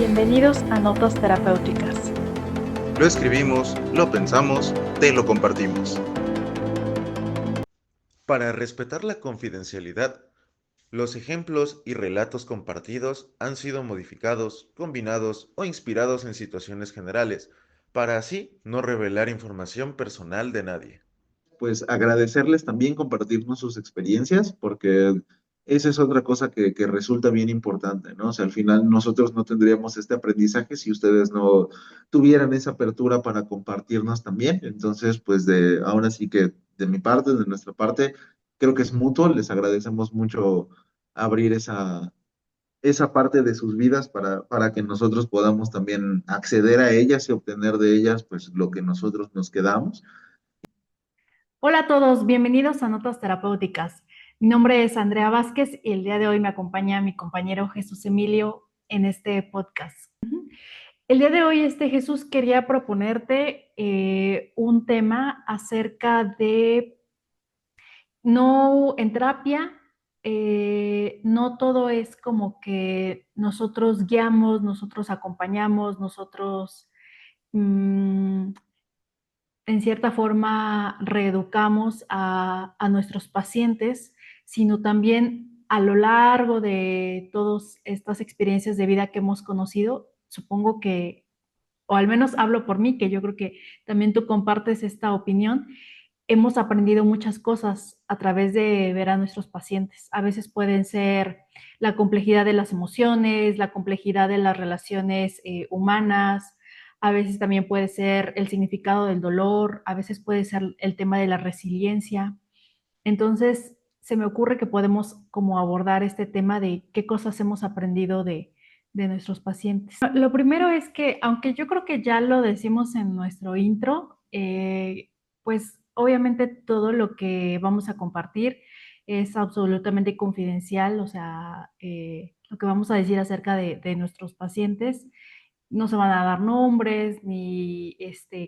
Bienvenidos a Notas Terapéuticas. Lo escribimos, lo pensamos, te lo compartimos. Para respetar la confidencialidad, los ejemplos y relatos compartidos han sido modificados, combinados o inspirados en situaciones generales, para así no revelar información personal de nadie. Pues agradecerles también compartirnos sus experiencias, porque esa es otra cosa que resulta bien importante, ¿no? O sea, al final nosotros no tendríamos este aprendizaje si ustedes no tuvieran esa apertura para compartirnos también. Entonces, pues ahora sí que de mi parte, de nuestra parte, creo que es mutuo. Les agradecemos mucho abrir esa parte de sus vidas para que nosotros podamos también acceder a ellas y obtener de ellas, pues, lo que nosotros nos quedamos. Hola a todos, bienvenidos a Notas Terapéuticas. Mi nombre es Andrea Vázquez y el día de hoy me acompaña mi compañero Jesús Emilio en este podcast. El día de hoy, Jesús, quería proponerte un tema acerca de no en terapia. No todo es como que nosotros guiamos, nosotros acompañamos, nosotros en cierta forma reeducamos a nuestros pacientes, sino también a lo largo de todas estas experiencias de vida que hemos conocido, supongo que, o al menos hablo por mí, que yo creo que también tú compartes esta opinión, hemos aprendido muchas cosas a través de ver a nuestros pacientes. A veces pueden ser la complejidad de las emociones, la complejidad de las relaciones humanas, a veces también puede ser el significado del dolor, a veces puede ser el tema de la resiliencia. Entonces, se me ocurre que podemos como abordar este tema de qué cosas hemos aprendido de nuestros pacientes. Lo primero es que, aunque yo creo que ya lo decimos en nuestro intro, pues obviamente todo lo que vamos a compartir es absolutamente confidencial, o sea, lo que vamos a decir acerca de nuestros pacientes no se van a dar nombres ni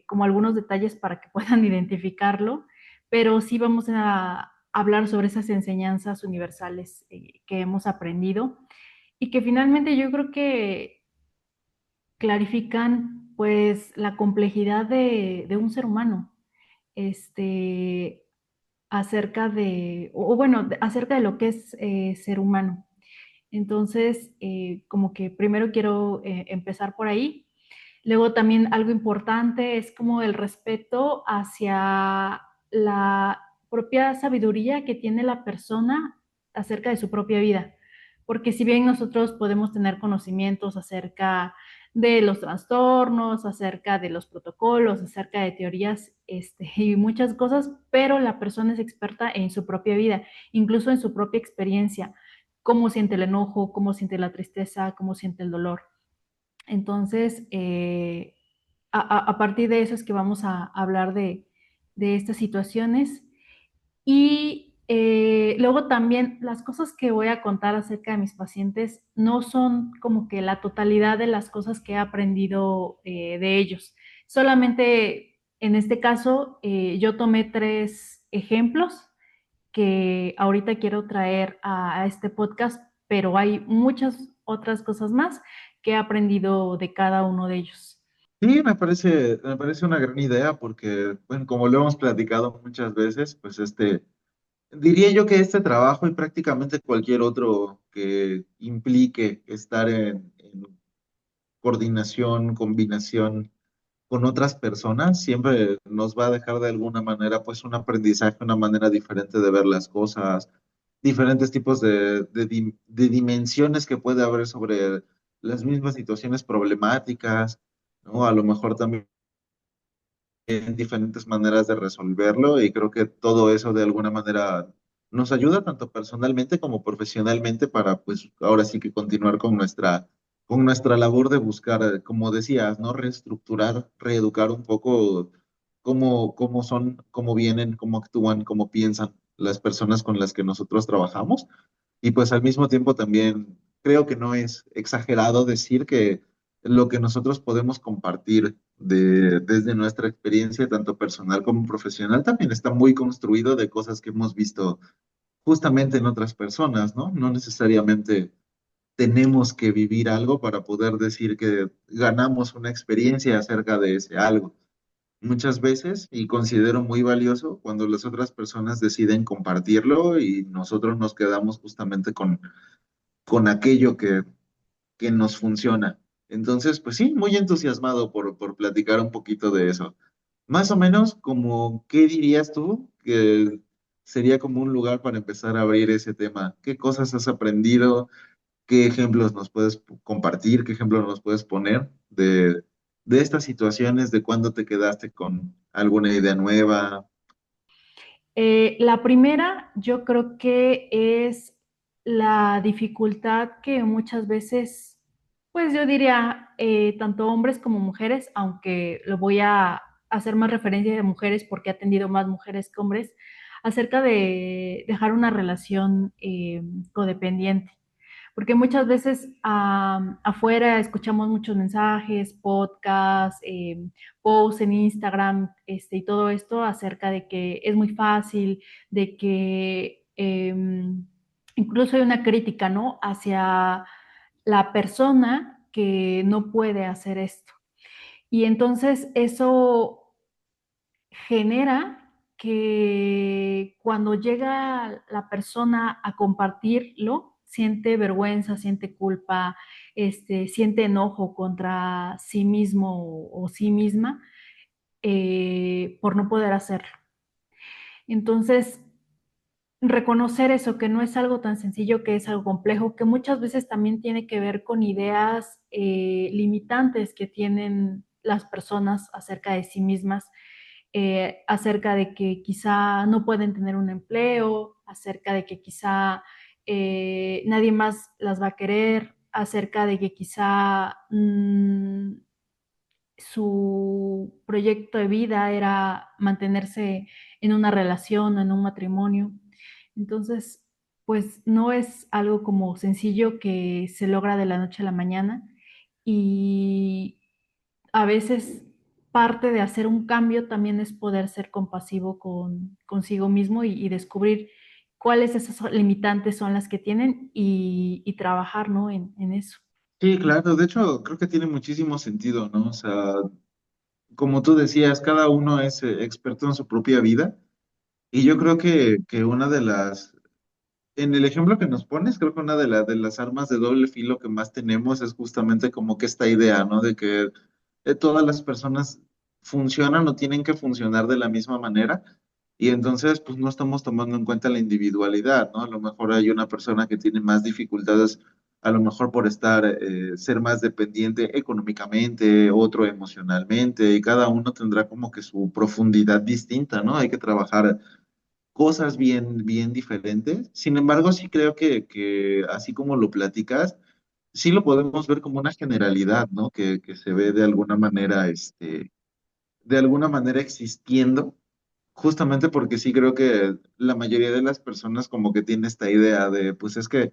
como algunos detalles para que puedan identificarlo, pero sí vamos a hablar sobre esas enseñanzas universales que hemos aprendido y que finalmente yo creo que clarifican pues la complejidad de un ser humano, acerca de, o bueno, acerca de lo que es ser humano. Entonces, como que primero quiero empezar por ahí. Luego también algo importante es como el respeto hacia la propia sabiduría que tiene la persona acerca de su propia vida. Porque si bien nosotros podemos tener conocimientos acerca de los trastornos, acerca de los protocolos, acerca de teorías y muchas cosas, pero la persona es experta en su propia vida, incluso en su propia experiencia, cómo siente el enojo, cómo siente la tristeza, cómo siente el dolor. Entonces, a partir de eso es que vamos a hablar de estas situaciones. Y luego también las cosas que voy a contar acerca de mis pacientes no son como que la totalidad de las cosas que he aprendido de ellos. Solamente en este caso yo tomé 3 ejemplos que ahorita quiero traer a este podcast, pero hay muchas otras cosas más que he aprendido de cada uno de ellos. Sí, me parece una gran idea porque, bueno, como lo hemos platicado muchas veces, pues diría yo que este trabajo y prácticamente cualquier otro que implique estar en coordinación, combinación con otras personas, siempre nos va a dejar de alguna manera, pues, un aprendizaje, una manera diferente de ver las cosas, diferentes tipos de dimensiones que puede haber sobre las mismas situaciones problemáticas, ¿no? A lo mejor también diferentes maneras de resolverlo y creo que todo eso de alguna manera nos ayuda tanto personalmente como profesionalmente para pues ahora sí que continuar con nuestra labor de buscar, como decías, ¿no? Reestructurar, reeducar un poco cómo son, cómo vienen, cómo actúan, cómo piensan las personas con las que nosotros trabajamos. Y pues al mismo tiempo también creo que no es exagerado decir que lo que nosotros podemos compartir desde nuestra experiencia, tanto personal como profesional, también está muy construido de cosas que hemos visto justamente en otras personas, ¿no? No necesariamente tenemos que vivir algo para poder decir que ganamos una experiencia acerca de ese algo. Muchas veces, y considero muy valioso, cuando las otras personas deciden compartirlo y nosotros nos quedamos justamente con aquello que nos funciona. Entonces, pues sí, muy entusiasmado por platicar un poquito de eso. Más o menos, como, ¿qué dirías tú que sería como un lugar para empezar a abrir ese tema? ¿Qué cosas has aprendido? ¿Qué ejemplos nos puedes compartir? ¿Qué ejemplos nos puedes poner de estas situaciones? ¿De cuándo te quedaste con alguna idea nueva? La primera, yo creo que es la dificultad que muchas veces, pues yo diría, tanto hombres como mujeres, aunque lo voy a hacer más referencia de mujeres porque he atendido más mujeres que hombres, acerca de dejar una relación codependiente. Porque muchas veces afuera escuchamos muchos mensajes, podcasts, posts en Instagram, y todo esto acerca de que es muy fácil, de que incluso hay una crítica, ¿no? Hacia la persona que no puede hacer esto. Y entonces eso genera que cuando llega la persona a compartirlo, siente vergüenza, siente culpa, siente enojo contra sí mismo o sí misma por no poder hacerlo. Entonces, reconocer eso, que no es algo tan sencillo, que es algo complejo, que muchas veces también tiene que ver con ideas limitantes que tienen las personas acerca de sí mismas, acerca de que quizá no pueden tener un empleo, acerca de que quizá nadie más las va a querer, acerca de que quizá su proyecto de vida era mantenerse en una relación, en un matrimonio. Entonces, pues no es algo como sencillo que se logra de la noche a la mañana y a veces parte de hacer un cambio también es poder ser compasivo consigo mismo y descubrir cuáles esas limitantes son las que tienen y trabajar, ¿no? En eso. Sí, claro, de hecho creo que tiene muchísimo sentido, ¿no? O sea, como tú decías, cada uno es experto en su propia vida y yo creo que una de las, en el ejemplo que nos pones, creo que una de las armas de doble filo que más tenemos es justamente como que esta idea, ¿no? De que todas las personas funcionan o tienen que funcionar de la misma manera y entonces pues no estamos tomando en cuenta la individualidad, ¿no? A lo mejor hay una persona que tiene más dificultades, a lo mejor por estar, ser más dependiente económicamente, otro emocionalmente y cada uno tendrá como que su profundidad distinta, ¿no? Hay que trabajar cosas bien diferentes. Sin embargo, sí creo que así como lo platicas, sí lo podemos ver como una generalidad, ¿no? Que se ve de alguna manera existiendo, justamente porque sí creo que la mayoría de las personas como que tiene esta idea de, pues es que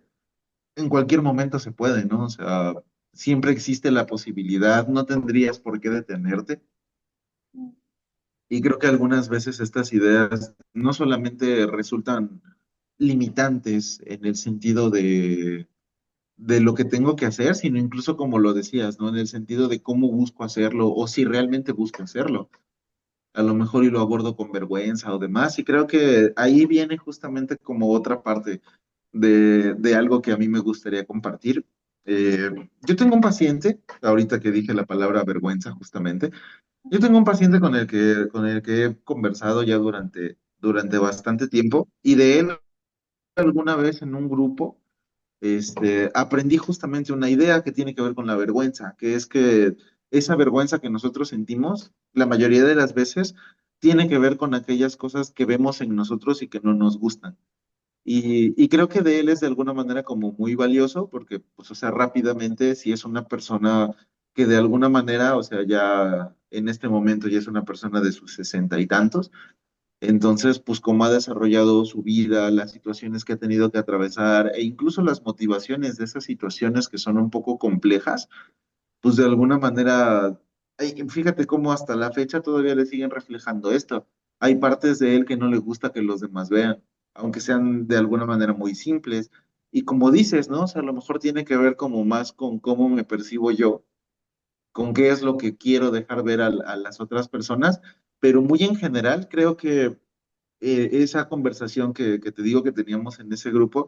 en cualquier momento se puede, ¿no? O sea, siempre existe la posibilidad, no tendrías por qué detenerte. Y creo que algunas veces estas ideas no solamente resultan limitantes en el sentido de lo que tengo que hacer, sino incluso como lo decías, ¿no? En el sentido de cómo busco hacerlo o si realmente busco hacerlo. A lo mejor y lo abordo con vergüenza o demás. Y creo que ahí viene justamente como otra parte de algo que a mí me gustaría compartir. Yo tengo un paciente, ahorita que dije la palabra vergüenza justamente, yo tengo un paciente con el que he conversado ya durante bastante tiempo y de él alguna vez en un grupo aprendí justamente una idea que tiene que ver con la vergüenza, que es que esa vergüenza que nosotros sentimos, la mayoría de las veces, tiene que ver con aquellas cosas que vemos en nosotros y que no nos gustan. Y creo que de él es de alguna manera como muy valioso, porque, pues, o sea, rápidamente, si es una persona que de alguna manera, o sea, ya en este momento ya es una persona de sus sesenta y tantos, entonces, pues como ha desarrollado su vida, las situaciones que ha tenido que atravesar e incluso las motivaciones de esas situaciones que son un poco complejas, pues de alguna manera, fíjate cómo hasta la fecha todavía le siguen reflejando esto. Hay partes de él que no le gusta que los demás vean, aunque sean de alguna manera muy simples. Y como dices, ¿no? O sea, a lo mejor tiene que ver como más con cómo me percibo yo, con qué es lo que quiero dejar ver a las otras personas, pero muy en general creo que esa conversación que te digo que teníamos en ese grupo,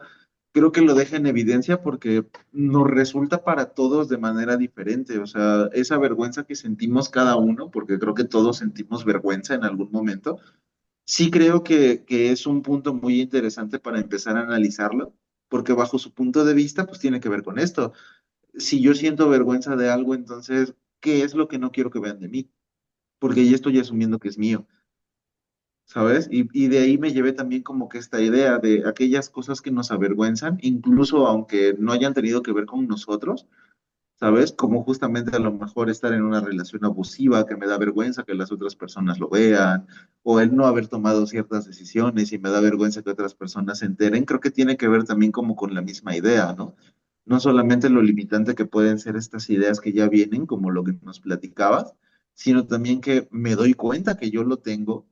creo que lo deja en evidencia porque nos resulta para todos de manera diferente. O sea, esa vergüenza que sentimos cada uno, porque creo que todos sentimos vergüenza en algún momento, sí creo que es un punto muy interesante para empezar a analizarlo, porque bajo su punto de vista, pues tiene que ver con esto. Si yo siento vergüenza de algo, entonces, ¿qué es lo que no quiero que vean de mí? Porque ya estoy asumiendo que es mío. ¿Sabes? Y de ahí me llevé también como que esta idea de aquellas cosas que nos avergüenzan, incluso aunque no hayan tenido que ver con nosotros, ¿sabes? Como justamente a lo mejor estar en una relación abusiva que me da vergüenza que las otras personas lo vean, o el no haber tomado ciertas decisiones y me da vergüenza que otras personas se enteren, creo que tiene que ver también como con la misma idea, ¿no? No solamente lo limitante que pueden ser estas ideas que ya vienen, como lo que nos platicabas, sino también que me doy cuenta que yo lo tengo,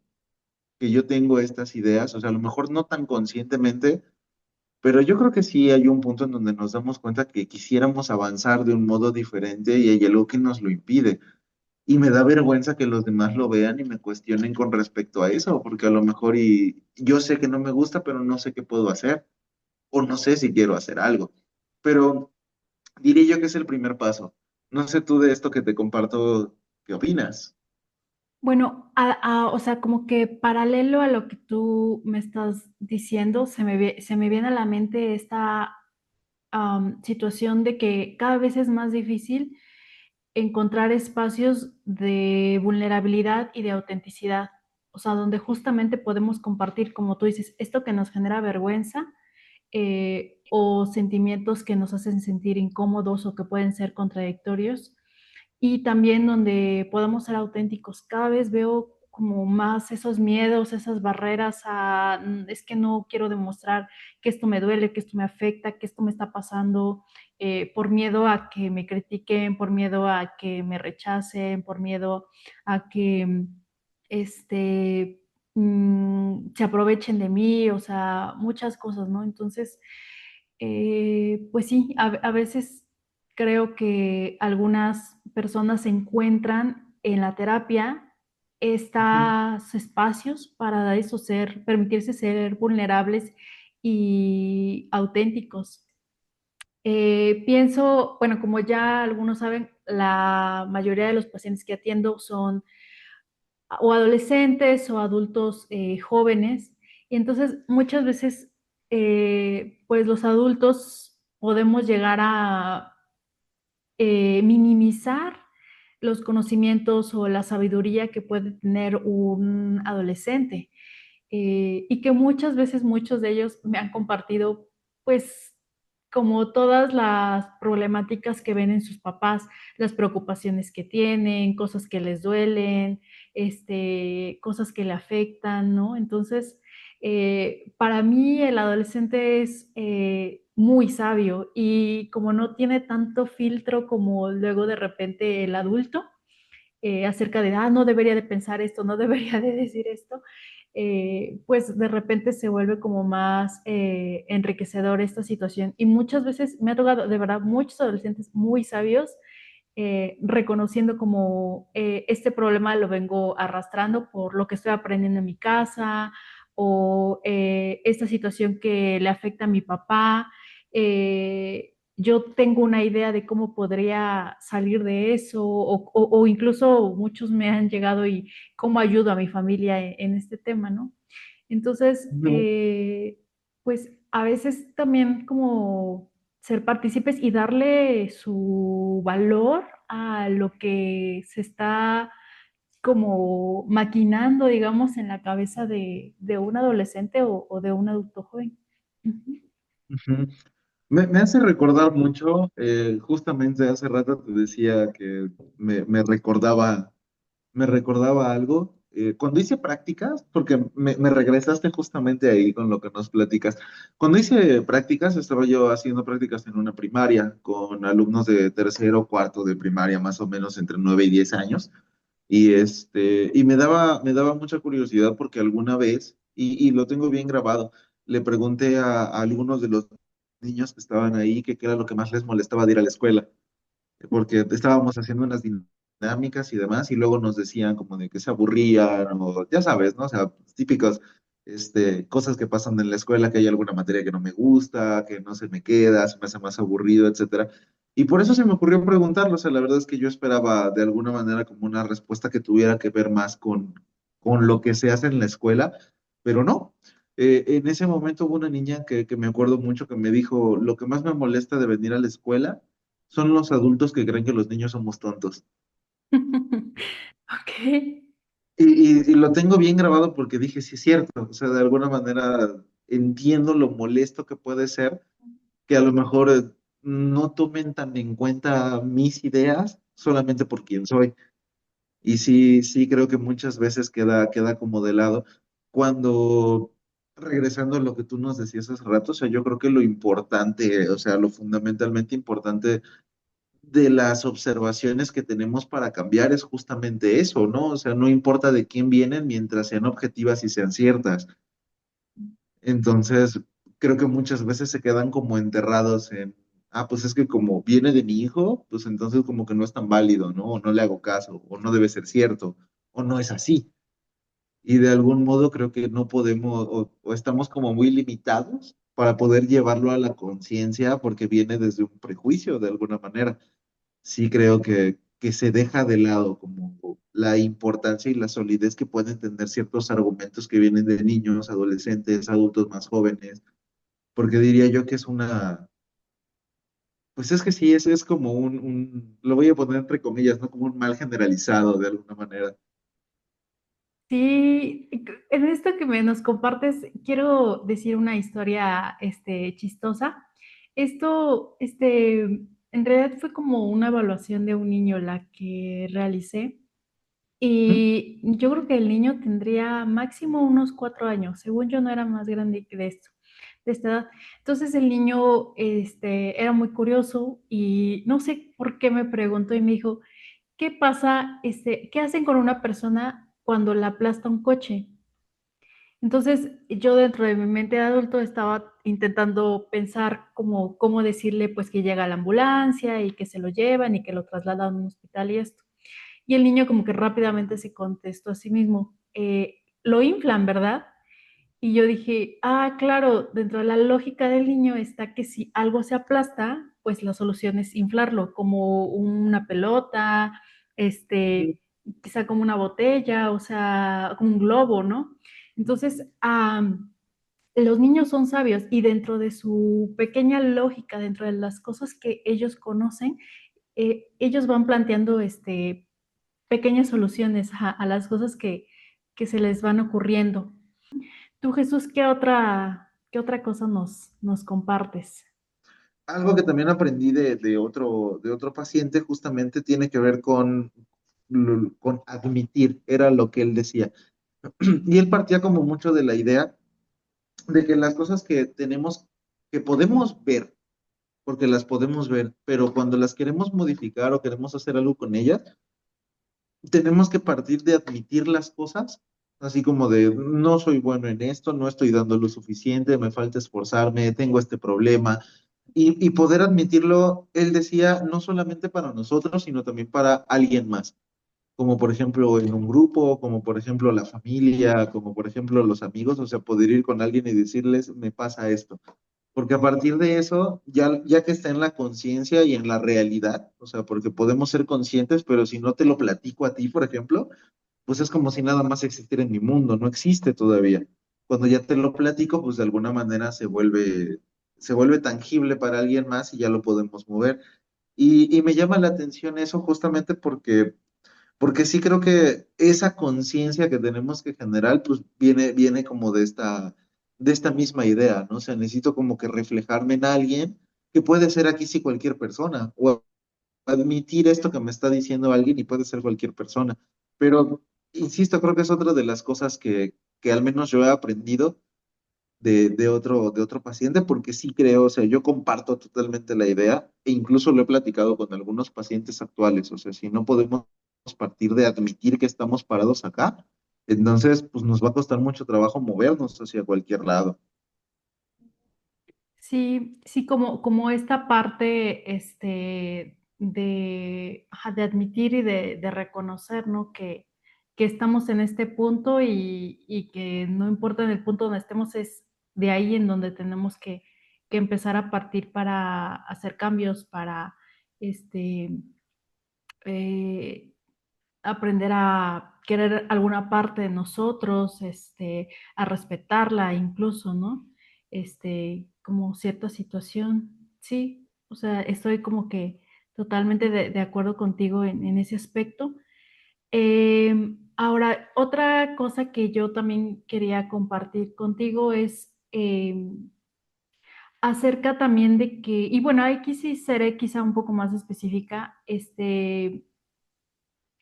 que yo tengo estas ideas, o sea, a lo mejor no tan conscientemente, pero yo creo que sí hay un punto en donde nos damos cuenta que quisiéramos avanzar de un modo diferente y hay algo que nos lo impide. Y me da vergüenza que los demás lo vean y me cuestionen con respecto a eso, porque a lo mejor y yo sé que no me gusta, pero no sé qué puedo hacer, o no sé si quiero hacer algo. Pero diría yo que es el primer paso. No sé tú de esto que te comparto, ¿qué opinas? Bueno, o sea, como que paralelo a lo que tú me estás diciendo, se me viene a la mente esta situación de que cada vez es más difícil encontrar espacios de vulnerabilidad y de autenticidad, o sea, donde justamente podemos compartir, como tú dices, esto que nos genera vergüenza o sentimientos que nos hacen sentir incómodos o que pueden ser contradictorios y también donde podamos ser auténticos. Cada vez veo como más esos miedos, esas barreras a, es que no quiero demostrar que esto me duele, que esto me afecta, que esto me está pasando, por miedo a que me critiquen, por miedo a que me rechacen, por miedo a que este, se aprovechen de mí, o sea, muchas cosas, ¿no? Entonces, pues sí, a veces creo que algunas personas encuentran en la terapia Ujú. estos espacios para eso ser, permitirse ser vulnerables y auténticos. Pienso, bueno, como ya algunos saben, la mayoría de los pacientes que atiendo son o adolescentes o adultos jóvenes, y entonces muchas veces, pues los adultos podemos llegar a minimizar los conocimientos o la sabiduría que puede tener un adolescente. Y que muchas veces muchos de ellos me han compartido, pues, como todas las problemáticas que ven en sus papás, las preocupaciones que tienen, cosas que les duelen, cosas que le afectan, ¿no? Entonces, para mí el adolescente es muy sabio y como no tiene tanto filtro como luego de repente el adulto, acerca de, no debería de pensar esto, no debería de decir esto, pues de repente se vuelve como más enriquecedor esta situación. Y muchas veces me ha tocado, de verdad, muchos adolescentes muy sabios, reconociendo como este problema lo vengo arrastrando por lo que estoy aprendiendo en mi casa o esta situación que le afecta a mi papá. Yo tengo una idea de cómo podría salir de eso o incluso muchos me han llegado y cómo ayudo a mi familia en este tema, ¿no? Entonces, No. pues a veces también como ser partícipes y darle su valor a lo que se está como maquinando, digamos, en la cabeza de un adolescente o de un adulto joven. Ujú. Ujú. Me hace recordar mucho, justamente hace rato te decía que me recordaba algo. Cuando hice prácticas, porque me regresaste justamente ahí con lo que nos platicas. Cuando hice prácticas, estaba yo haciendo prácticas en una primaria con alumnos de tercero o cuarto de primaria, más o menos entre 9 y 10 años. Y me daba mucha curiosidad porque alguna vez, y lo tengo bien grabado, le pregunté a algunos de los niños que estaban ahí que qué era lo que más les molestaba de ir a la escuela, porque estábamos haciendo unas dinámicas y demás, y luego nos decían como de que se aburrían, o ya sabes, ¿no? O sea, típicos, cosas que pasan en la escuela, que hay alguna materia que no me gusta, que no se me queda, se me hace más aburrido, etcétera. Y por eso se me ocurrió preguntarlo, o sea, la verdad es que yo esperaba de alguna manera como una respuesta que tuviera que ver más con lo que se hace en la escuela, pero no. En ese momento hubo una niña que me acuerdo mucho que me dijo, lo que más me molesta de venir a la escuela son los adultos que creen que los niños somos tontos. Ok. Y lo tengo bien grabado porque dije, sí es cierto, o sea, de alguna manera entiendo lo molesto que puede ser que a lo mejor no tomen tan en cuenta mis ideas solamente por quién soy. Y sí, sí creo que muchas veces queda como de lado. Cuando, regresando a lo que tú nos decías hace rato, o sea, yo creo que lo importante, o sea, lo fundamentalmente importante de las observaciones que tenemos para cambiar es justamente eso, ¿no? O sea, no importa de quién vienen mientras sean objetivas y sean ciertas. Entonces, creo que muchas veces se quedan como enterrados en, pues es que como viene de mi hijo, pues entonces como que no es tan válido, ¿no? O no le hago caso, o no debe ser cierto, o no es así. Y de algún modo creo que no podemos, o estamos como muy limitados para poder llevarlo a la conciencia porque viene desde un prejuicio de alguna manera. Sí creo que se deja de lado como la importancia y la solidez que pueden tener ciertos argumentos que vienen de niños, adolescentes, adultos más jóvenes, porque diría yo que es una, pues es que sí, es como lo voy a poner entre comillas, ¿no? Como un mal generalizado de alguna manera. Sí, en esto que me nos compartes, quiero decir una historia, chistosa. Esto, en realidad fue como una evaluación de un niño la que realicé ¿Mm? y yo creo que el niño tendría máximo unos 4 años. Según yo no era más grande que de esto, de esta edad. Entonces el niño, era muy curioso y no sé por qué me preguntó y me dijo, ¿qué pasa, qué hacen con una persona cuando la aplasta un coche? Entonces, yo dentro de mi mente de adulto estaba intentando pensar cómo decirle pues que llega la ambulancia y que se lo llevan y que lo trasladan a un hospital y esto. Y el niño como que rápidamente se contestó a sí mismo, lo inflan, ¿verdad? Y yo dije, claro, dentro de la lógica del niño está que si algo se aplasta, pues la solución es inflarlo, como una pelota, quizá como una botella, o sea, como un globo, ¿no? Entonces, los niños son sabios y dentro de su pequeña lógica, dentro de las cosas que ellos conocen, ellos van planteando pequeñas soluciones a las cosas que se les van ocurriendo. Tú, Jesús, ¿qué otra cosa nos compartes? Algo que también aprendí de otro paciente justamente tiene que ver con admitir, era lo que él decía. Y él partía como mucho de la idea de que las cosas que tenemos, que podemos ver, porque las podemos ver, pero cuando las queremos modificar o queremos hacer algo con ellas, tenemos que partir de admitir las cosas, así como de, no soy bueno en esto, no estoy dando lo suficiente, me falta esforzarme, tengo este problema, y poder admitirlo, él decía, no solamente para nosotros, sino también para alguien más, como por ejemplo en un grupo, como por ejemplo la familia, como por ejemplo los amigos, o sea, poder ir con alguien y decirles, me pasa esto. Porque a partir de eso, ya que está en la conciencia y en la realidad, o sea, porque podemos ser conscientes, pero si no te lo platico a ti, por ejemplo, pues es como si nada más existiera en mi mundo, no existe todavía. Cuando ya te lo platico, pues de alguna manera se vuelve tangible para alguien más y ya lo podemos mover. Y me llama la atención eso justamente porque sí creo que esa conciencia que tenemos que generar, pues viene como de esta misma idea, ¿no? O sea, necesito como que reflejarme en alguien, que puede ser aquí sí cualquier persona, o admitir esto que me está diciendo alguien y puede ser cualquier persona. Pero, insisto, creo que es otra de las cosas que al menos yo he aprendido de otro paciente, porque sí creo, o sea, yo comparto totalmente la idea e incluso lo he platicado con algunos pacientes actuales, o sea, si no podemos partir de admitir que estamos parados acá, entonces pues nos va a costar mucho trabajo movernos hacia cualquier lado. Sí, sí, como esta parte, ajá, de admitir y de reconocer, ¿no? Que estamos en este punto y que no importa en el punto donde estemos, es de ahí en donde tenemos que empezar a partir para hacer cambios, para, este, eh, aprender a querer alguna parte de nosotros, a respetarla incluso, ¿no? Como cierta situación. Sí, o sea, estoy como que totalmente de acuerdo contigo en ese aspecto. Ahora, otra cosa que yo también quería compartir contigo es acerca también de que, y bueno, aquí sí seré quizá un poco más específica,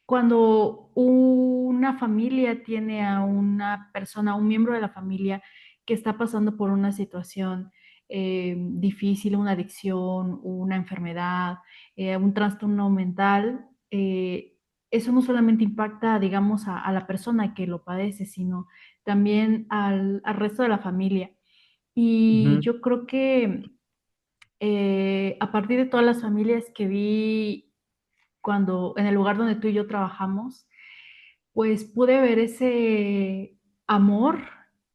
cuando una familia tiene a una persona, un miembro de la familia que está pasando por una situación difícil, una adicción, una enfermedad, un trastorno mental, eso no solamente impacta, digamos, a la persona que lo padece, sino también al resto de la familia. Y Ujú, yo creo que a partir de todas las familias que vi cuando en el lugar donde tú y yo trabajamos, pues pude ver ese amor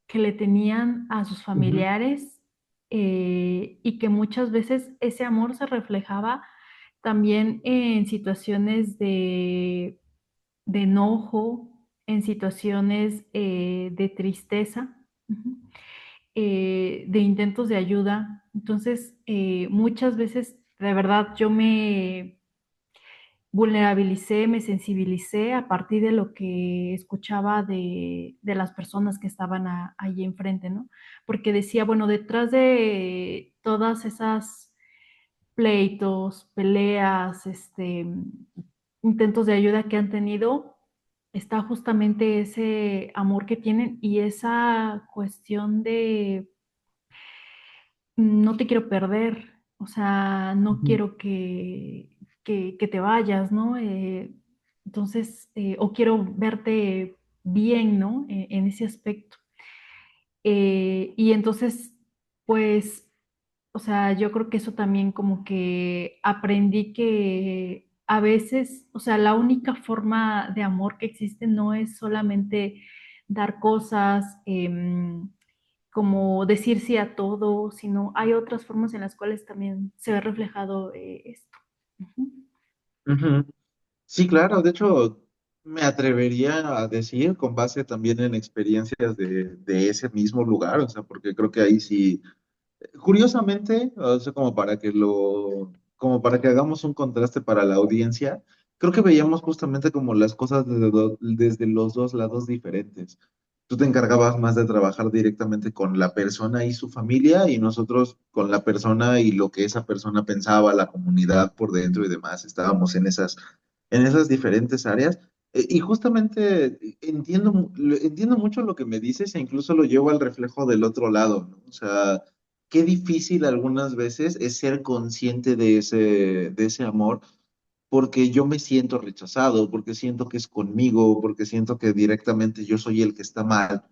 que le tenían a sus ujú, familiares y que muchas veces ese amor se reflejaba también en situaciones de enojo, en situaciones de tristeza, ujú, de intentos de ayuda. Entonces, muchas veces, de verdad, yo me vulnerabilicé, me sensibilicé a partir de lo que escuchaba de las personas que estaban allí enfrente, ¿no? Porque decía, bueno, detrás de todas esas pleitos, peleas, intentos de ayuda que han tenido, está justamente ese amor que tienen y esa cuestión de no te quiero perder, o sea, no ujú, quiero que te vayas, ¿no? Entonces, o quiero verte bien, ¿no? En ese aspecto. Y entonces, pues, o sea, yo creo que eso también como que aprendí que a veces, o sea, la única forma de amor que existe no es solamente dar cosas, como decir sí a todo, sino hay otras formas en las cuales también se ve reflejado esto. Ujú. ujú. Sí, claro, de hecho, me atrevería a decir, con base también en experiencias de ese mismo lugar, o sea, porque creo que ahí sí, curiosamente, o sea, como para que hagamos un contraste para la audiencia, creo que veíamos justamente como las cosas desde los dos lados diferentes. Tú te encargabas más de trabajar directamente con la persona y su familia y nosotros con la persona y lo que esa persona pensaba, la comunidad por dentro y demás. Estábamos en esas diferentes áreas. Y justamente entiendo mucho lo que me dices e incluso lo llevo al reflejo del otro lado, ¿no? O sea, qué difícil algunas veces es ser consciente de ese amor porque yo me siento rechazado, porque siento que es conmigo, porque siento que directamente yo soy el que está mal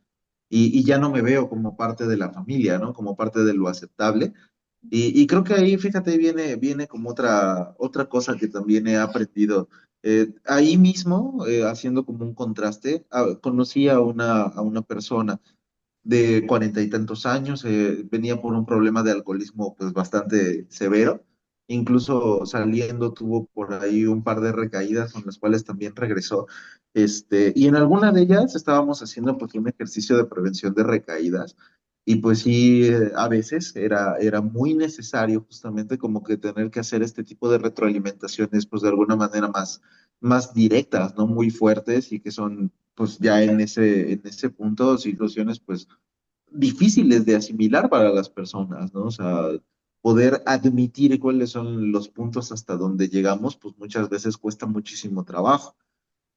y ya no me veo como parte de la familia, ¿no? Como parte de lo aceptable. Y creo que ahí, fíjate, viene como otra cosa que también he aprendido. Ahí mismo, haciendo como un contraste, conocí a una persona de cuarenta y tantos años, venía por un problema de alcoholismo pues bastante severo, incluso saliendo tuvo por ahí un par de recaídas con las cuales también regresó, y en alguna de ellas estábamos haciendo pues un ejercicio de prevención de recaídas. Y pues sí, a veces era muy necesario justamente como que tener que hacer este tipo de retroalimentaciones pues de alguna manera más directas, ¿no? Muy fuertes y que son pues ya en ese punto situaciones pues difíciles de asimilar para las personas, ¿no? O sea, poder admitir cuáles son los puntos hasta donde llegamos, pues muchas veces cuesta muchísimo trabajo.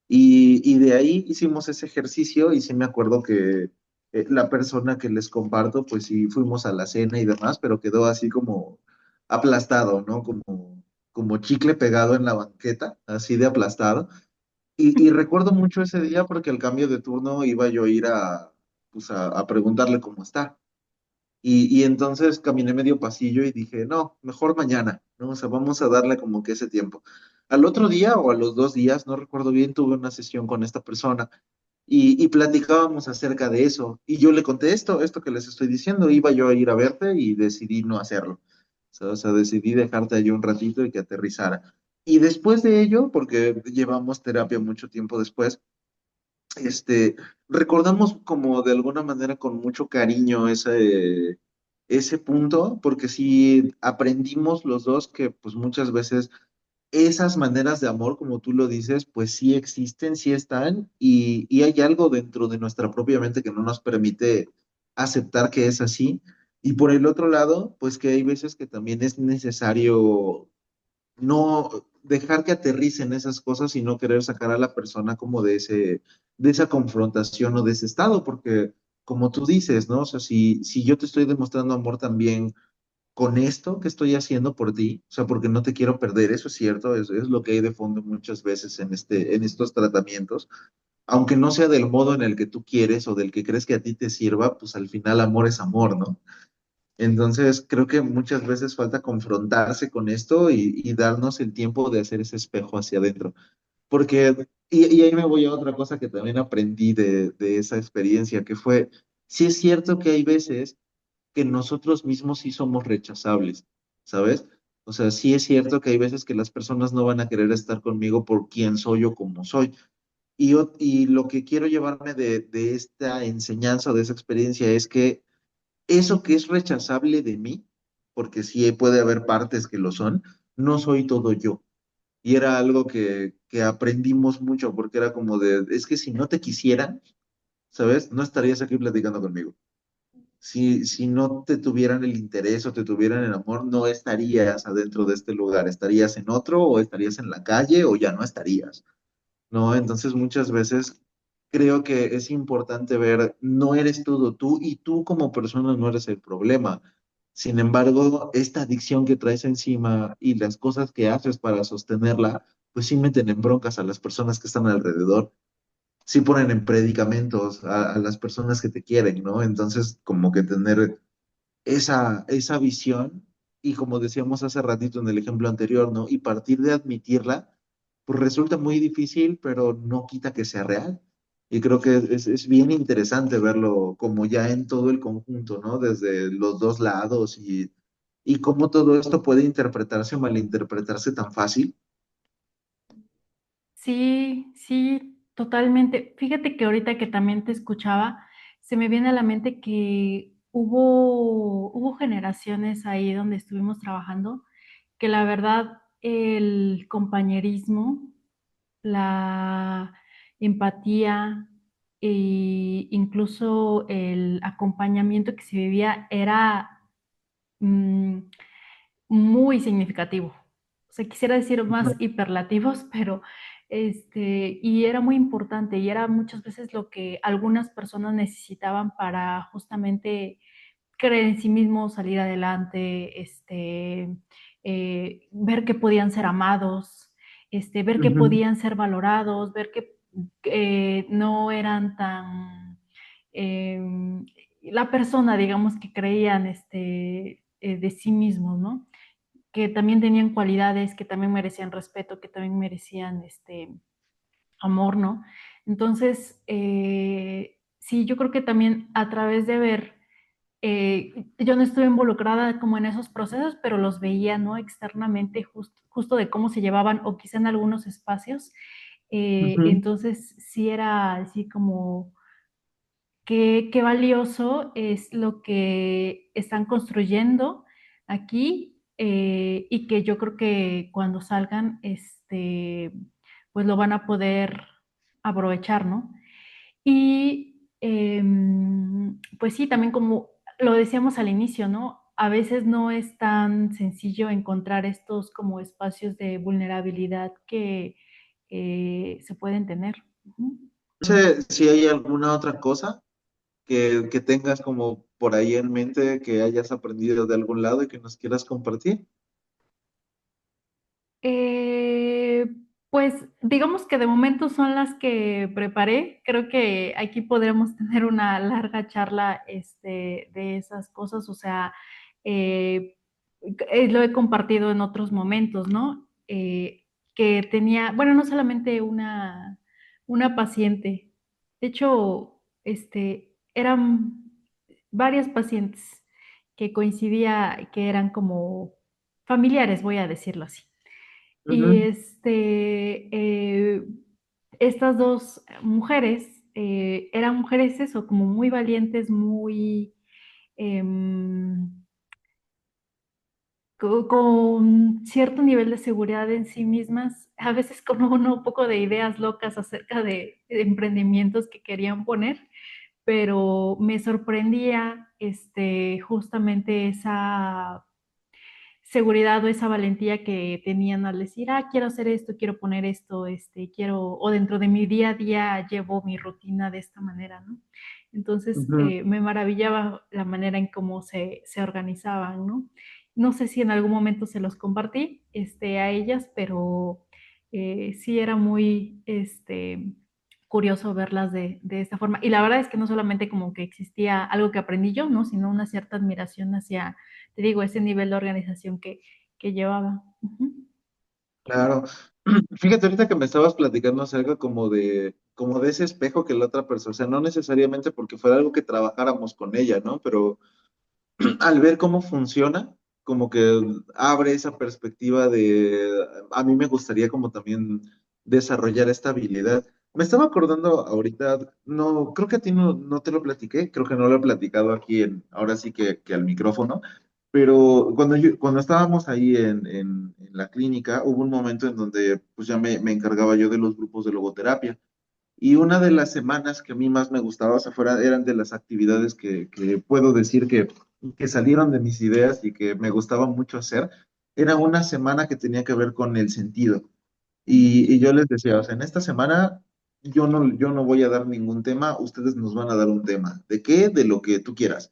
Y de ahí hicimos ese ejercicio y sí me acuerdo que la persona que les comparto, pues sí fuimos a la cena y demás, pero quedó así como aplastado, ¿no? Como chicle pegado en la banqueta, así de aplastado. Y recuerdo mucho ese día porque al cambio de turno iba yo a ir pues a preguntarle cómo está. Y entonces caminé medio pasillo y dije, no, mejor mañana, ¿no? O sea, vamos a darle como que ese tiempo. Al otro día o a los 2 días, no recuerdo bien, tuve una sesión con esta persona y platicábamos acerca de eso. Y yo le conté esto que les estoy diciendo, iba yo a ir a verte y decidí no hacerlo. O sea, decidí dejarte allí un ratito y que aterrizara. Y después de ello, porque llevamos terapia mucho tiempo después, este, recordamos como de alguna manera con mucho cariño ese punto, porque sí aprendimos los dos que pues muchas veces esas maneras de amor, como tú lo dices, pues sí existen, sí están, y hay algo dentro de nuestra propia mente que no nos permite aceptar que es así. Y por el otro lado, pues que hay veces que también es necesario no dejar que aterricen esas cosas y no querer sacar a la persona como de esa confrontación o de ese estado, porque como tú dices, ¿no? O sea, si yo te estoy demostrando amor también con esto que estoy haciendo por ti, o sea, porque no te quiero perder, eso es cierto, es lo que hay de fondo muchas veces en estos tratamientos, aunque no sea del modo en el que tú quieres o del que crees que a ti te sirva, pues al final amor es amor, ¿no? Entonces, creo que muchas veces falta confrontarse con esto y darnos el tiempo de hacer ese espejo hacia adentro. Porque, y ahí me voy a otra cosa que también aprendí de esa experiencia, que fue, sí es cierto que hay veces que nosotros mismos sí somos rechazables, ¿sabes? O sea, sí es cierto que hay veces que las personas no van a querer estar conmigo por quién soy o cómo soy. Y lo que quiero llevarme de esta enseñanza, de esa experiencia, es que eso que es rechazable de mí, porque sí puede haber partes que lo son, no soy todo yo. Y era algo que aprendimos mucho, porque era como es que si no te quisieran, ¿sabes? No estarías aquí platicando conmigo. Si no te tuvieran el interés o te tuvieran el amor, no estarías adentro de este lugar, estarías en otro o estarías en la calle o ya no estarías, ¿no? Entonces muchas veces creo que es importante ver, no eres todo tú y tú como persona no eres el problema. Sin embargo, esta adicción que traes encima y las cosas que haces para sostenerla, pues sí meten en broncas a las personas que están alrededor, sí ponen en predicamentos a las personas que te quieren, ¿no? Entonces, como que tener esa visión y como decíamos hace ratito en el ejemplo anterior, ¿no? Y partir de admitirla, pues resulta muy difícil, pero no quita que sea real. Y creo que es bien interesante verlo como ya en todo el conjunto, ¿no? Desde los dos lados y cómo todo esto puede interpretarse o malinterpretarse tan fácil. Sí, sí, totalmente. Fíjate que ahorita que también te escuchaba, se me viene a la mente que hubo generaciones ahí donde estuvimos trabajando, que la verdad el compañerismo, la empatía e incluso el acompañamiento que se vivía era mm, muy significativo. O sea, quisiera decir más hiperlativos, pero y era muy importante y era muchas veces lo que algunas personas necesitaban para justamente creer en sí mismos, salir adelante, ver que podían ser amados, ver que Ujú, podían ser valorados, ver que no eran tan eh, la persona, digamos, que creían de sí mismos, ¿no? Que también tenían cualidades, que también merecían respeto, que también merecían amor, ¿no? Entonces, sí, yo creo que también a través de ver, yo no estuve involucrada como en esos procesos, pero los veía, ¿no? Externamente, justo de cómo se llevaban, o quizá en algunos espacios. ujú. Entonces, sí era así como, qué valioso es lo que están construyendo aquí, y que yo creo que cuando salgan, pues lo van a poder aprovechar, ¿no? Y pues sí, también como lo decíamos al inicio, ¿no? A veces no es tan sencillo encontrar estos como espacios de vulnerabilidad que se pueden tener. Ujú. No sé si hay alguna otra cosa que tengas como por ahí en mente que hayas aprendido de algún lado y que nos quieras compartir. Eh, Pues digamos que de momento son las que preparé. Creo que aquí podremos tener una larga charla de esas cosas. O sea, eh, lo he compartido en otros momentos, ¿no? Que tenía, bueno, no solamente una paciente. De hecho, eran varias pacientes que coincidía que eran como familiares, voy a decirlo así. Y Ujú, estas dos mujeres eran mujeres eso, como muy valientes, muy em, con cierto nivel de seguridad en sí mismas, a veces con un poco de ideas locas acerca de emprendimientos que querían poner, pero me sorprendía justamente esa seguridad o esa valentía que tenían al decir, quiero hacer esto, quiero poner esto, quiero, o dentro de mi día a día llevo mi rutina de esta manera, ¿no? Entonces, ujú. me maravillaba la manera en cómo se organizaban, ¿no? No sé si en algún momento se los compartí, a ellas, pero sí era muy, curioso verlas de esta forma. Y la verdad es que no solamente como que existía algo que aprendí yo, ¿no? Sino una cierta admiración hacia, te digo, ese nivel de organización que llevaba. Ujú. Claro. Fíjate ahorita que me estabas platicando acerca como de ese espejo que la otra persona, o sea, no necesariamente porque fuera algo que trabajáramos con ella, ¿no? Pero al ver cómo funciona, como que abre esa perspectiva de, a mí me gustaría como también desarrollar esta habilidad. Me estaba acordando ahorita, no, creo que a ti no te lo platiqué, creo que no lo he platicado aquí ahora sí que al micrófono, pero cuando estábamos ahí en la clínica, hubo un momento en donde pues ya me encargaba yo de los grupos de logoterapia. Y una de las semanas que a mí más me gustaba, o sea, eran de las actividades que puedo decir que salieron de mis ideas y que me gustaba mucho hacer, era una semana que tenía que ver con el sentido. Y yo les decía, o sea, en esta semana yo no voy a dar ningún tema, ustedes nos van a dar un tema. ¿De qué? De lo que tú quieras.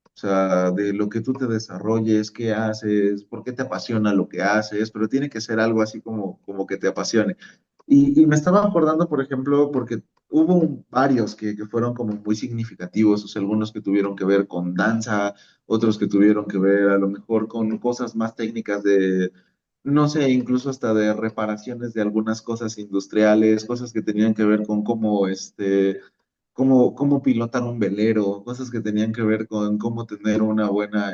O sea, de lo que tú te desarrolles, qué haces, por qué te apasiona lo que haces, pero tiene que ser algo así como que te apasione. Y me estaba acordando, por ejemplo, porque hubo varios que fueron como muy significativos, o sea, algunos que tuvieron que ver con danza, otros que tuvieron que ver a lo mejor con cosas más técnicas de, no sé, incluso hasta de reparaciones de algunas cosas industriales, cosas que tenían que ver con cómo pilotar un velero, cosas que tenían que ver con cómo tener una buena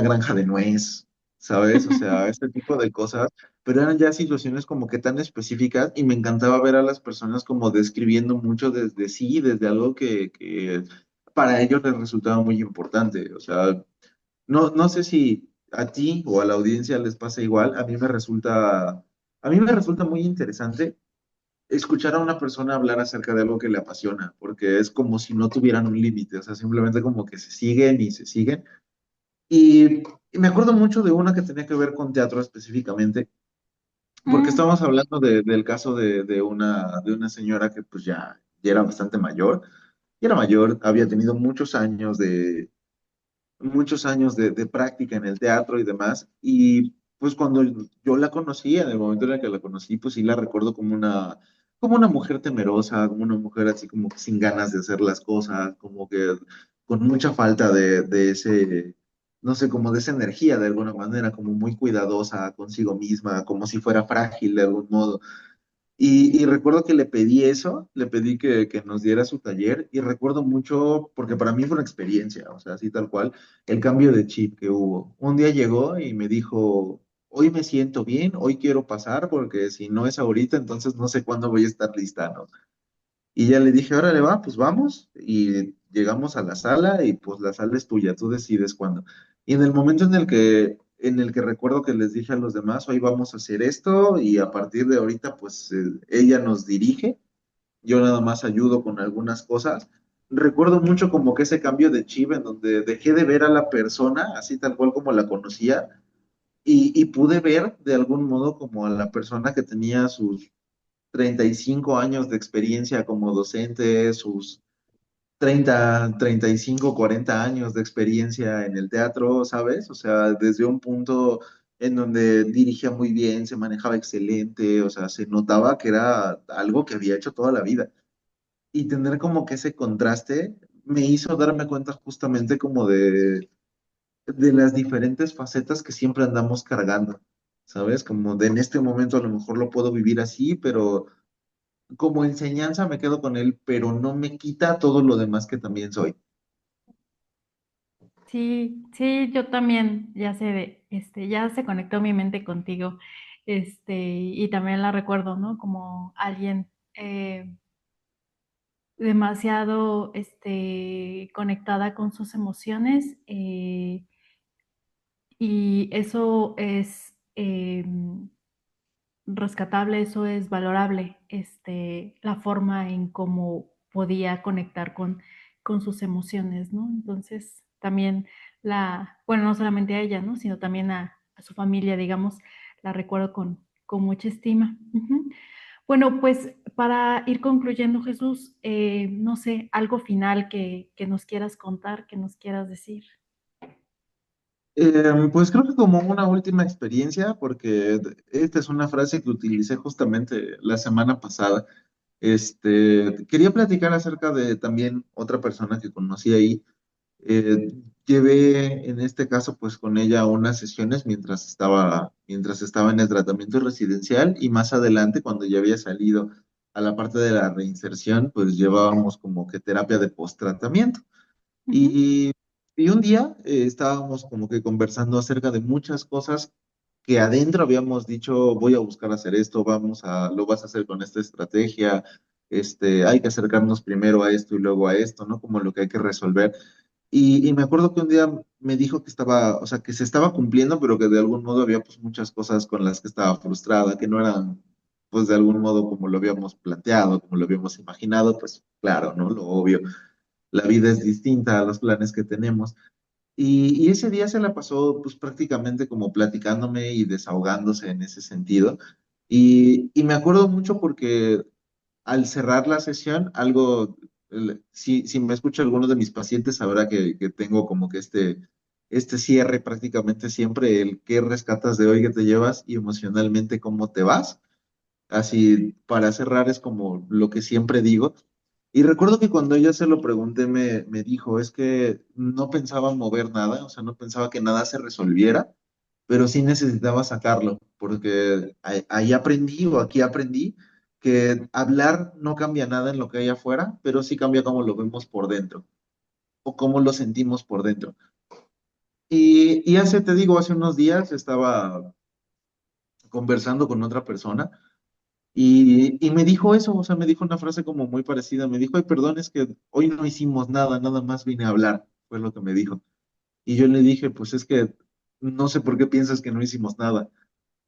granja de nuez, ¿sabes? O sea, este tipo de cosas, pero eran ya situaciones como que tan específicas y me encantaba ver a las personas como describiendo mucho desde sí, desde algo que para ellos les resultaba muy importante. O sea, no sé si a ti o a la audiencia les pasa igual, a mí me resulta muy interesante escuchar a una persona hablar acerca de algo que le apasiona, porque es como si no tuvieran un límite, o sea, simplemente como que se siguen y se siguen. Y me acuerdo mucho de una que tenía que ver con teatro específicamente, porque Mm, estábamos hablando del caso de una señora que pues ya era bastante mayor, y era mayor, había tenido muchos años de práctica en el teatro y demás, y pues cuando yo la conocí, en el momento en el que la conocí, pues sí la recuerdo como una mujer temerosa, como una mujer así como que sin ganas de hacer las cosas, como que con mucha falta de ese, no sé, como de esa energía de alguna manera, como muy cuidadosa consigo misma, como si fuera frágil de algún modo. Y recuerdo que le pedí eso, le pedí que nos diera su taller y recuerdo mucho, porque para mí fue una experiencia, o sea, así tal cual, el cambio de chip que hubo. Un día llegó y me dijo, hoy me siento bien, hoy quiero pasar porque si no es ahorita, entonces no sé cuándo voy a estar lista, ¿no? Y ya le dije, órale, va, pues vamos. Y llegamos a la sala y pues la sala es tuya, tú decides cuándo. Y en el momento en el que recuerdo que les dije a los demás, hoy vamos a hacer esto y a partir de ahorita pues ella nos dirige, yo nada más ayudo con algunas cosas. Recuerdo mucho como que ese cambio de chip en donde dejé de ver a la persona así tal cual como la conocía y pude ver de algún modo como a la persona que tenía sus 35 años de experiencia como docente, sus 35 40 años de experiencia en el teatro, ¿sabes? O sea, desde un punto en donde dirigía muy bien, se manejaba excelente, o sea, se notaba que era algo que había hecho toda la vida. Y tener como que ese contraste me hizo darme cuenta justamente como de las diferentes facetas que siempre andamos cargando, ¿sabes? Como de en este momento a lo mejor lo puedo vivir así, pero como enseñanza me quedo con él, pero no me quita todo lo demás que también soy. Sí, sí, yo también, ya sé ya se conectó mi mente contigo, y también la recuerdo, ¿no? Como alguien demasiado, conectada con sus emociones, y eso es rescatable, eso es valorable, la forma en cómo podía conectar con sus emociones, ¿no? Entonces, también bueno, no solamente a ella, ¿no? Sino también a su familia, digamos, la recuerdo con mucha estima. Ujú. Bueno, pues para ir concluyendo, Jesús, no sé, algo final que nos quieras contar, que nos quieras decir. Pues creo que como una última experiencia, porque esta es una frase que utilicé justamente la semana pasada. Quería platicar acerca de también otra persona que conocí ahí. Llevé en este caso pues con ella unas sesiones mientras estaba en el tratamiento residencial y más adelante cuando ya había salido a la parte de la reinserción pues llevábamos como que terapia de post-tratamiento. Ujú, Y, y un día estábamos como que conversando acerca de muchas cosas que adentro habíamos dicho, voy a buscar hacer esto, lo vas a hacer con esta estrategia, hay que acercarnos primero a esto y luego a esto, ¿no? Como lo que hay que resolver. Y me acuerdo que un día me dijo que estaba, o sea, que se estaba cumpliendo, pero que de algún modo había pues muchas cosas con las que estaba frustrada, que no eran pues de algún modo como lo habíamos planteado, como lo habíamos imaginado, pues claro, ¿no? Lo obvio, la vida es distinta a los planes que tenemos. Y ese día se la pasó pues prácticamente como platicándome y desahogándose en ese sentido. Y me acuerdo mucho porque al cerrar la sesión, si me escucha alguno de mis pacientes, sabrá que tengo como que este cierre prácticamente siempre, el qué rescatas de hoy que te llevas y emocionalmente cómo te vas. Así, para cerrar, es como lo que siempre digo. Y recuerdo que cuando ella se lo pregunté, me dijo, es que no pensaba mover nada, o sea, no pensaba que nada se resolviera, pero sí necesitaba sacarlo, porque ahí aprendí o aquí aprendí que hablar no cambia nada en lo que hay afuera, pero sí cambia cómo lo vemos por dentro o cómo lo sentimos por dentro. Y te digo, hace unos días estaba conversando con otra persona. Y me dijo eso, o sea, me dijo una frase como muy parecida. Me dijo, ay, perdón, es que hoy no hicimos nada, nada más vine a hablar, fue lo que me dijo. Y yo le dije, pues es que no sé por qué piensas que no hicimos nada.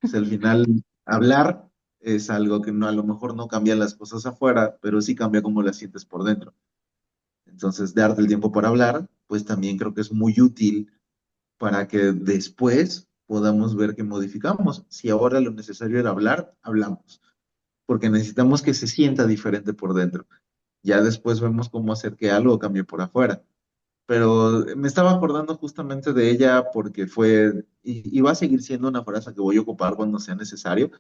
Pues al final, hablar es algo que no, a lo mejor no cambia las cosas afuera, pero sí cambia cómo las sientes por dentro. Entonces, darte el tiempo para hablar, pues también creo que es muy útil para que después podamos ver qué modificamos. Si ahora lo necesario era hablar, hablamos porque necesitamos que se sienta diferente por dentro. Ya después vemos cómo hacer que algo cambie por afuera. Pero me estaba acordando justamente de ella porque y va a seguir siendo una frase que voy a ocupar cuando sea necesario.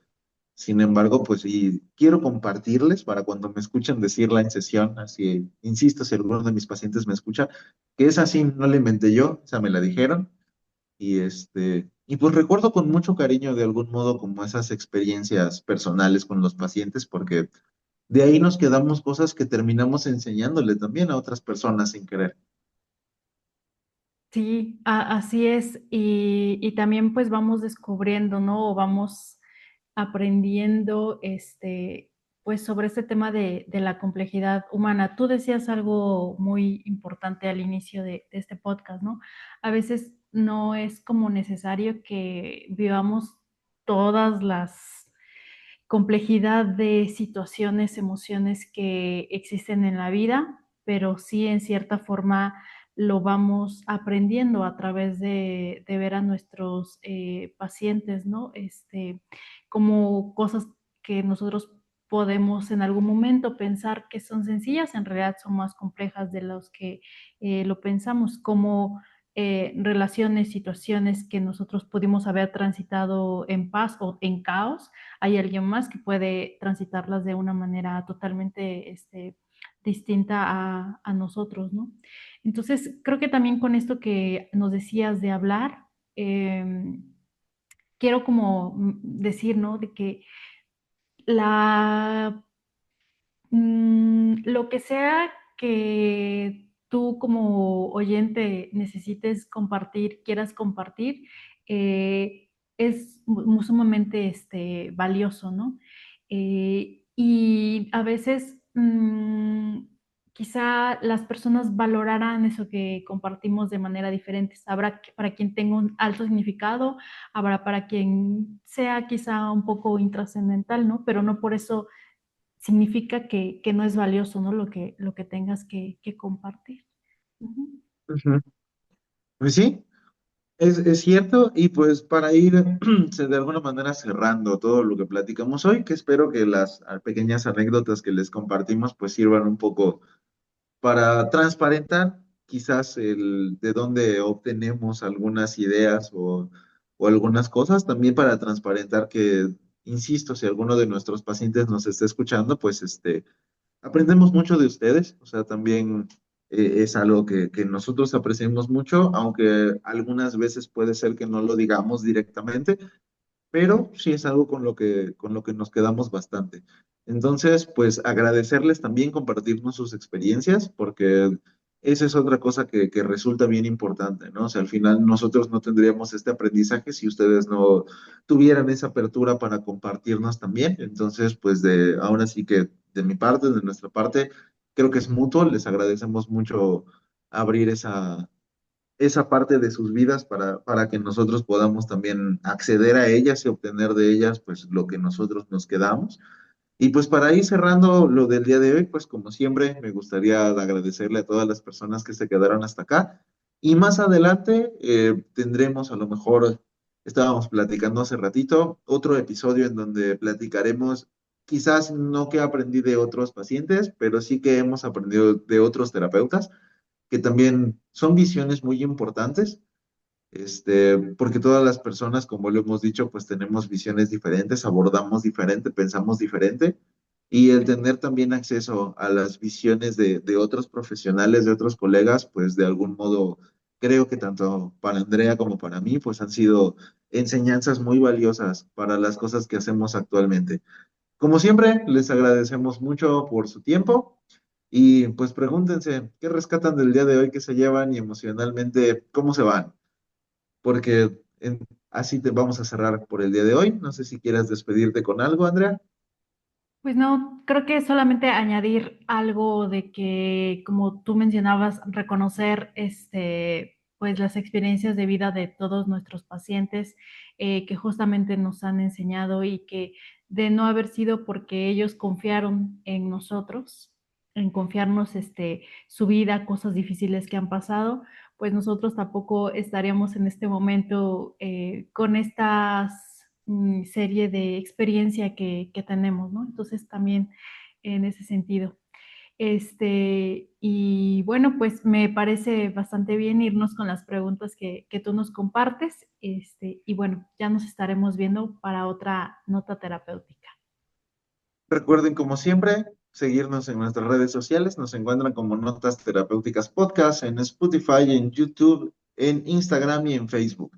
Sin embargo, pues sí, quiero compartirles para cuando me escuchen decirla en sesión, así, insisto, si alguno de mis pacientes me escucha, que es así, no la inventé yo, o sea, me la dijeron. Y pues recuerdo con mucho cariño de algún modo como esas experiencias personales con los pacientes, porque de ahí nos quedamos cosas que terminamos enseñándole también a otras personas sin querer. Sí, así es. Y también pues vamos descubriendo, ¿no? O vamos aprendiendo, pues sobre este tema de la complejidad humana. Tú decías algo muy importante al inicio de este podcast, ¿no? A veces no es como necesario que vivamos todas las complejidad de situaciones, emociones que existen en la vida, pero sí en cierta forma lo vamos aprendiendo a través de ver a nuestros pacientes, ¿no? Como cosas que nosotros podemos en algún momento pensar que son sencillas, en realidad son más complejas de los que lo pensamos, como relaciones, situaciones que nosotros pudimos haber transitado en paz o en caos, hay alguien más que puede transitarlas de una manera totalmente distinta a nosotros, ¿no? Entonces, creo que también con esto que nos decías de hablar, quiero como decir, ¿no? De que la lo que sea que tú como oyente necesites compartir, quieras compartir, es sumamente valioso, ¿no? Y a veces quizá las personas valorarán eso que compartimos de manera diferente. Habrá para quien tenga un alto significado, habrá para quien sea quizá un poco intrascendental, ¿no? Pero no por eso significa que no es valioso, ¿no? Lo que tengas que compartir. Ujú. Ujú. Pues sí, es cierto, y pues para ir de alguna manera cerrando todo lo que platicamos hoy, que espero que las pequeñas anécdotas que les compartimos pues sirvan un poco para transparentar quizás el de dónde obtenemos algunas ideas o algunas cosas, también para transparentar que, insisto, si alguno de nuestros pacientes nos está escuchando, pues aprendemos mucho de ustedes, o sea, también es algo que nosotros apreciamos mucho, aunque algunas veces puede ser que no lo digamos directamente, pero sí es algo con lo que nos quedamos bastante. Entonces, pues agradecerles también compartirnos sus experiencias, porque esa es otra cosa que resulta bien importante, ¿no? O sea, al final nosotros no tendríamos este aprendizaje si ustedes no tuvieran esa apertura para compartirnos también. Entonces, pues ahora sí que de mi parte, de nuestra parte, creo que es mutuo. Les agradecemos mucho abrir esa parte de sus vidas para que nosotros podamos también acceder a ellas y obtener de ellas pues lo que nosotros nos quedamos. Y pues para ir cerrando lo del día de hoy, pues como siempre me gustaría agradecerle a todas las personas que se quedaron hasta acá. Y más adelante tendremos a lo mejor, estábamos platicando hace ratito, otro episodio en donde platicaremos quizás no que aprendí de otros pacientes, pero sí que hemos aprendido de otros terapeutas que también son visiones muy importantes, porque todas las personas, como lo hemos dicho, pues tenemos visiones diferentes, abordamos diferente, pensamos diferente, y el tener también acceso a las visiones de otros profesionales, de otros colegas, pues de algún modo creo que tanto para Andrea como para mí, pues han sido enseñanzas muy valiosas para las cosas que hacemos actualmente. Como siempre, les agradecemos mucho por su tiempo y pues pregúntense, ¿qué rescatan del día de hoy, qué se llevan y emocionalmente cómo se van? Porque así te vamos a cerrar por el día de hoy. No sé si quieras despedirte con algo, Andrea. Pues no, creo que solamente añadir algo de que, como tú mencionabas, reconocer pues las experiencias de vida de todos nuestros pacientes que justamente nos han enseñado y que de no haber sido porque ellos confiaron en nosotros, en confiarnos su vida, cosas difíciles que han pasado, pues nosotros tampoco estaríamos en este momento con estas serie de experiencia que tenemos, ¿no? Entonces también en ese sentido. Y bueno, pues me parece bastante bien irnos con las preguntas que tú nos compartes. Y bueno, ya nos estaremos viendo para otra nota terapéutica. Recuerden, como siempre, seguirnos en nuestras redes sociales. Nos encuentran como Notas Terapéuticas Podcast en Spotify, en YouTube, en Instagram y en Facebook.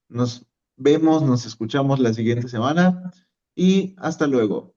Nos vemos, nos escuchamos la siguiente semana y hasta luego.